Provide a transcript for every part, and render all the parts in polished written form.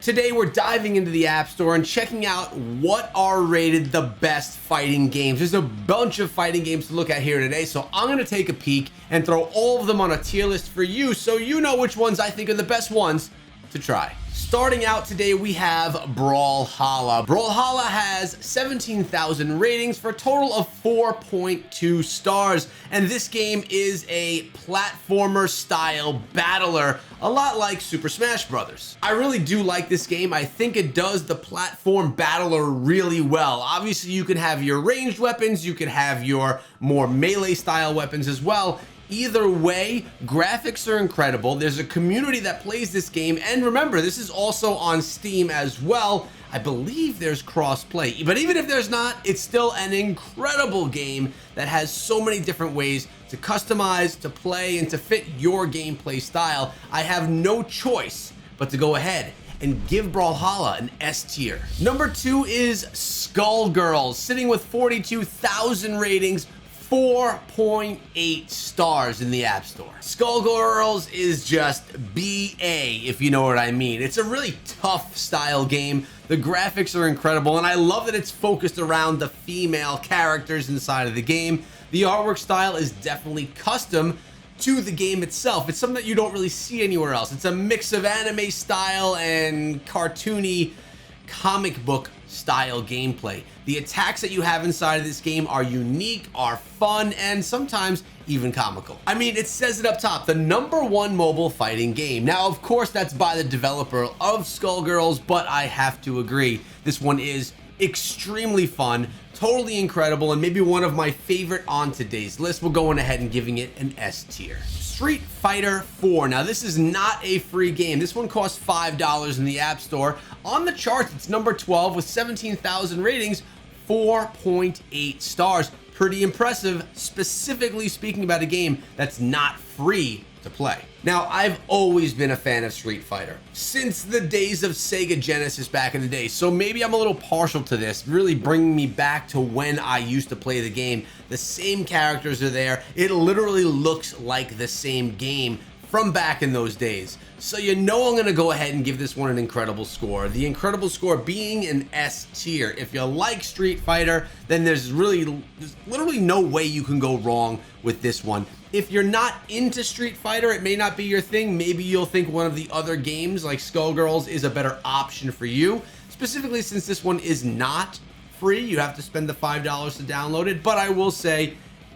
Today we're diving into the App Store and checking out what are rated the best fighting games. There's a bunch of fighting games to look at here today, so I'm going to take a peek and throw all of them on a tier list for you so you know which ones I think are the best ones to try. Starting out today, we have Brawlhalla. Brawlhalla has 17,000 ratings for a total of 4.2 stars. And this game is a platformer style battler, a lot like Super Smash Bros. I really do like this game. I think it does the platform battler really well. Obviously, you can have your ranged weapons, you can have your more melee style weapons as well. Either way, graphics are incredible. There's a community that plays this game, and remember, this is also on Steam as well. I believe there's cross-play, but even if there's not, it's still an incredible game that has so many different ways to customize, to play, and to fit your gameplay style. I have no choice but to go ahead and give Brawlhalla an S tier. Number 2 is Skullgirls, sitting with 42,000 ratings, 4.8 stars in the App Store. Skullgirls is just BA, if you know what I mean. It's a really tough style game. The graphics are incredible, and I love that it's focused around the female characters inside of the game. The artwork style is definitely custom to the game itself. It's something that you don't really see anywhere else. It's a mix of anime style and cartoony comic book style gameplay. The attacks that you have inside of this game are unique, are fun, and sometimes even comical. I mean, it says it up top, the #1 mobile fighting game. Now, of course, that's by the developer of Skullgirls, but I have to agree, this one is extremely fun, totally incredible, and maybe one of my favorite on today's list. We're going ahead and giving it an S tier. Street Fighter 4. Now, this is not a free game. This one costs $5 in the App Store. On the charts, it's number 12 with 17,000 ratings, 4.8 stars. Pretty impressive, specifically speaking about a game that's not free to play. Now, I've always been a fan of Street Fighter since the days of Sega Genesis back in the day, so maybe I'm a little partial to this, really bringing me back to when I used to play the game. The same characters are there. It literally looks like the same game from back in those days. So you know I'm going to go ahead and give this one an incredible score. The incredible score being an S tier. If you like Street Fighter, then there's literally no way you can go wrong with this one. If you're not into Street Fighter, it may not be your thing. Maybe you'll think one of the other games like Skullgirls is a better option for you. Specifically, since this one is not free, you have to spend the $5 to download it. But I will say,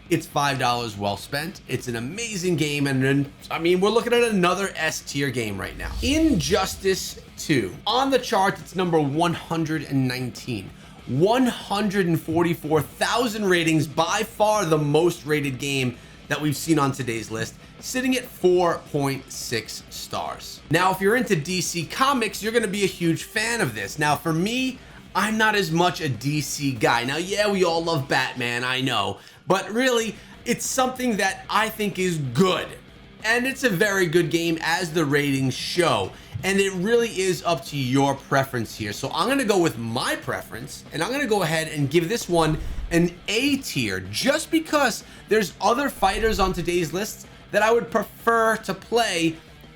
it's $5 well spent. It's an amazing game, and I mean, we're looking at another S tier game right now. Injustice 2. On the chart, it's number 119. 144,000 ratings, by far the most rated game that we've seen on today's list, sitting at 4.6 stars. Now, if you're into DC Comics, you're going to be a huge fan of this. Now, for me, I'm not as much a DC guy. Now, yeah, we all love Batman, I know, but really, it's something that I think is good. And it's a very good game, as the ratings show. And it really is up to your preference here. So I'm going to go with my preference, and I'm going to go ahead and give this one an A tier, just because there's other fighters on today's list that I would prefer to play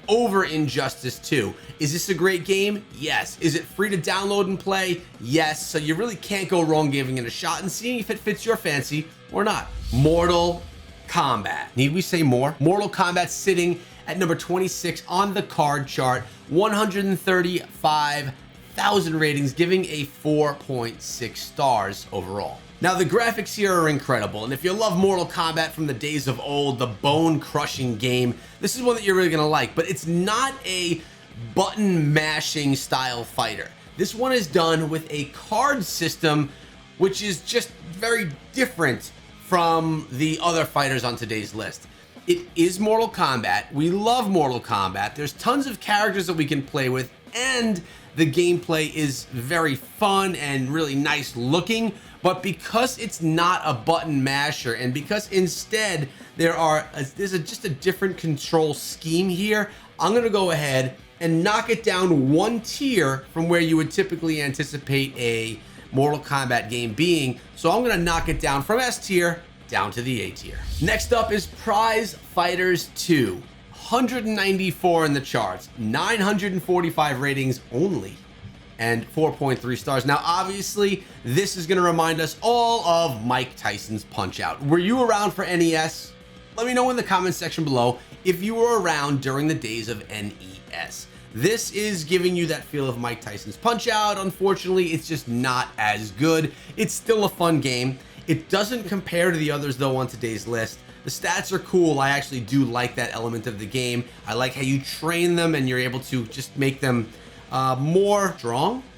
over Injustice 2. Is this a great game? Yes. Is it free to download and play? Yes. So you really can't go wrong giving it a shot and seeing if it fits your fancy or not. Mortal Kombat. Need we say more? Mortal Kombat sitting at number 26 on the card chart, 135,000 ratings, giving a 4.6 stars overall. Now, the graphics here are incredible, and if you love Mortal Kombat from the days of old, the bone-crushing game, this is one that you're really gonna like, but it's not a button-mashing style fighter. This one is done with a card system, which is just very different from the other fighters on today's list. It is Mortal Kombat. We love Mortal Kombat. There's tons of characters that we can play with, and the gameplay is very fun and really nice looking. But because it's not a button masher, and because instead there's just a different control scheme here, I'm gonna go ahead and knock it down one tier from where you would typically anticipate a Mortal Kombat game being. So I'm gonna knock it down from S tier down to the A tier. Next up is Prize Fighters 2. 194 in the charts, 945 ratings only, and 4.3 stars. Now, obviously, this is going to remind us all of Mike Tyson's Punch-Out. Were you around for NES? Let me know in the comments section below if you were around during the days of NES. This is giving you that feel of Mike Tyson's Punch-Out. Unfortunately, it's just not as good. It's still a fun game. It doesn't compare to the others, though, on today's list. The stats are cool. I actually do like that element of the game. I like how you train them and you're able to just make them more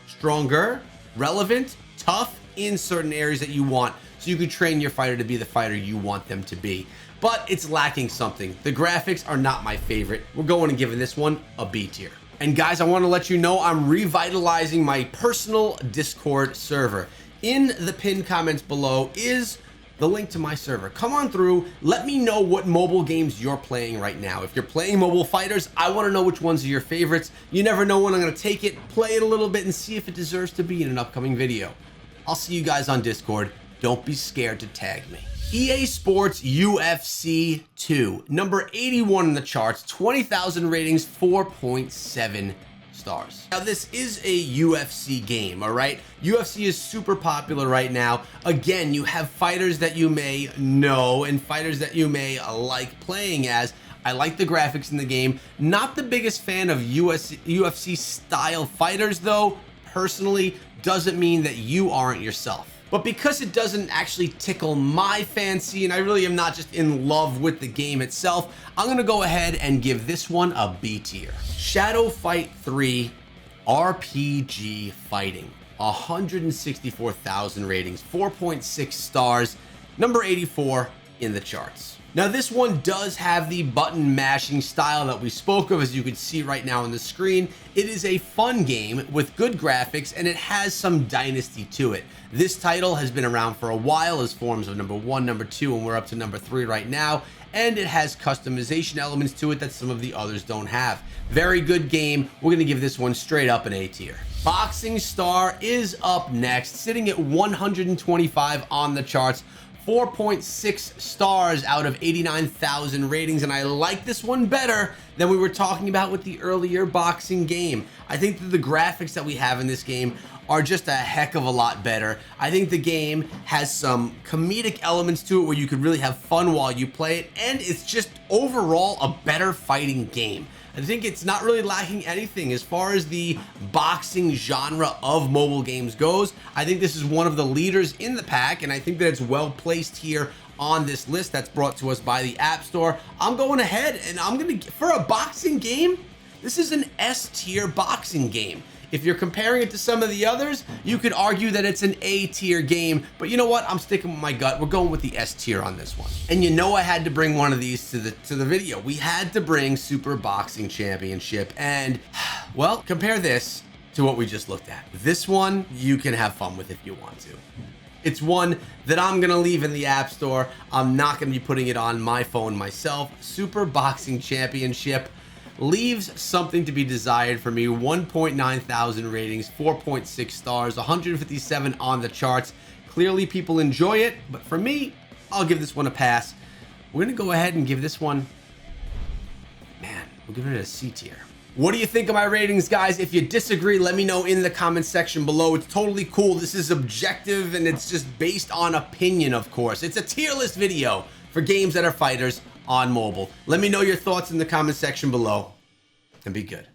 stronger, relevant, tough in certain areas that you want, so you can train your fighter to be the fighter you want them to be. But it's lacking something. The graphics are not my favorite. We're going and giving this one a B tier. And guys, I want to let you know I'm revitalizing my personal Discord server. In the pinned comments below is the link to my server. Come on through. Let me know what mobile games you're playing right now. If you're playing mobile fighters, I want to know which ones are your favorites. You never know when I'm going to take it, play it a little bit, and see if it deserves to be in an upcoming video. I'll see you guys on Discord. Don't be scared to tag me. EA Sports UFC 2, number 81 in the charts, 20,000 ratings, 4.7 stars. Now, this is a UFC game, all right? UFC is super popular right now. Again, you have fighters that you may know and fighters that you may like playing as. I like the graphics in the game. Not the biggest fan of UFC style fighters, though. Personally, doesn't mean that you aren't yourself. But because it doesn't actually tickle my fancy, and I really am not just in love with the game itself, I'm going to go ahead and give this one a B tier. Shadow Fight 3 RPG Fighting, 164,000 ratings, 4.6 stars, number 84 in the charts. Now, this one does have the button mashing style that we spoke of, as you can see right now on the screen. It is a fun game with good graphics, and it has some dynasty to it. This title has been around for a while as forms of number 1, number 2, and we're up to number 3 right now. And it has customization elements to it that some of the others don't have. Very good game. We're going to give this one straight up an A tier. Boxing Star is up next, sitting at 125 on the charts. 4.6 stars out of 89,000 ratings, and I like this one better than we were talking about with the earlier boxing game. I think that the graphics that we have in this game are just a heck of a lot better. I think the game has some comedic elements to it where you could really have fun while you play it, and it's just overall a better fighting game. I think it's not really lacking anything as far as the boxing genre of mobile games goes. I think this is one of the leaders in the pack, and I think that it's well placed here on this list that's brought to us by the App Store. I'm going ahead and I'm going to, for a boxing game, this is an S tier boxing game. If you're comparing it to some of the others, you could argue that it's an A tier game, but you know what? I'm sticking with my gut. We're going with the S tier on this one. And you know I had to bring one of these to the video. We had to bring Super Boxing Championship, and well, compare this to what we just looked at. This one you can have fun with if you want to. It's one that I'm gonna leave in the App Store. I'm not gonna be putting it on my phone myself. Super Boxing Championship leaves something to be desired for me. 1.9 thousand ratings, 4.6 stars, 157 on the charts. Clearly people enjoy it, but for me, I'll give this one a pass. We're gonna go ahead and give this one, man, we'll give it a C tier. What do you think of my ratings, guys? If you disagree, let me know in the comments section below. It's totally cool. This is objective, and it's just based on opinion, of course. It's a tier list video for games that are fighters on mobile. Let me know your thoughts in the comment section below, and be good.